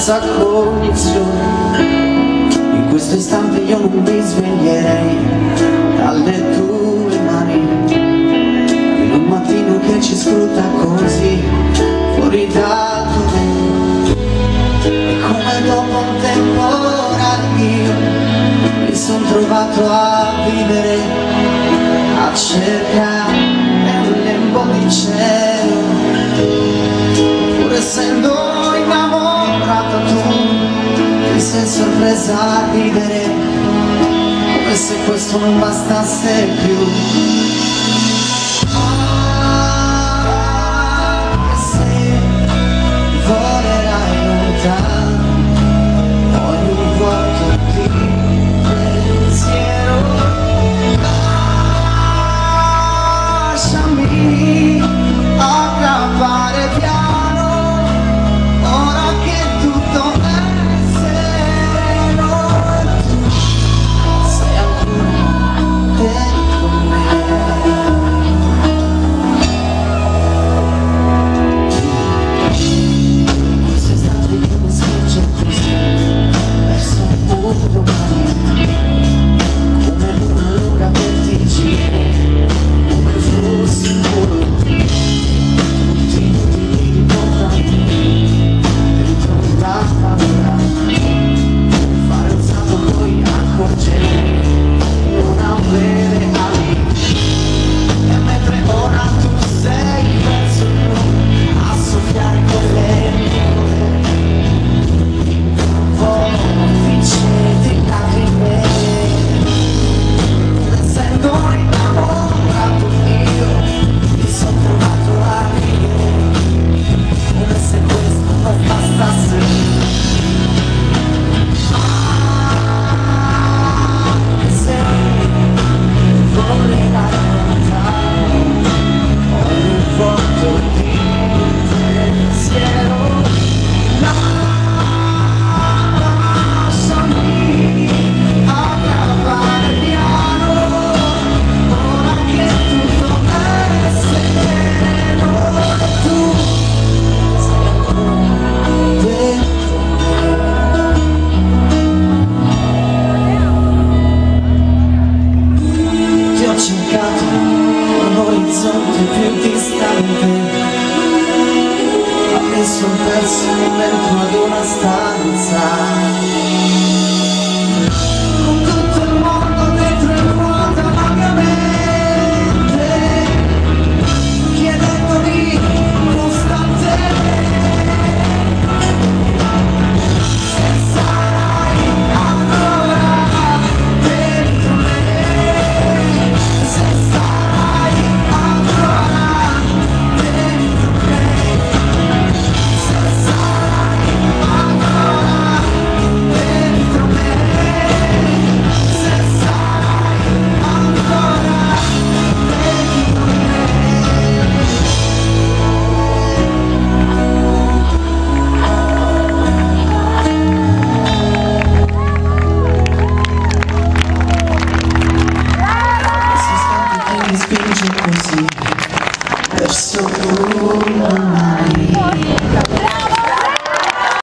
senza cognizione. In questo istante io non mi sveglierei dalle tue mani, in un mattino che ci scruta così fuori da dove. E come dopo un temporale io mi son trovato a vivere, a cercare nel lembo di cielo, pur essendo innamorato tu ti sei sorpresa a ridere, come se questo non bastasse più. Se volerai lontano ogni vuoto di pensiero, lasciami aggrappare piano, ora che tutto è sereno, tu sei ancora dentro me. Questo è stato che mi spinge così verso un domani, come una lunga vertigine, come fossi un volo. Fare un salto poi accorgere non avere ali, e mentre ora tu sei verso il blu a soffiare con le nuvole, vortice di lacrime, essendo innamorato io mi son trovato a ridere, come se questo non bastasse. Più distante, ma mi son perso dentro ad una stanza, con tutto il mondo dentro e vuota la mia mente, chiedendomi costantemente se sarai ancora dentro me, se sarai ancora dentro me, se sarai ancora dentro me, se sarai ancora dentro me. Questo istante che mi spinge così verso tu.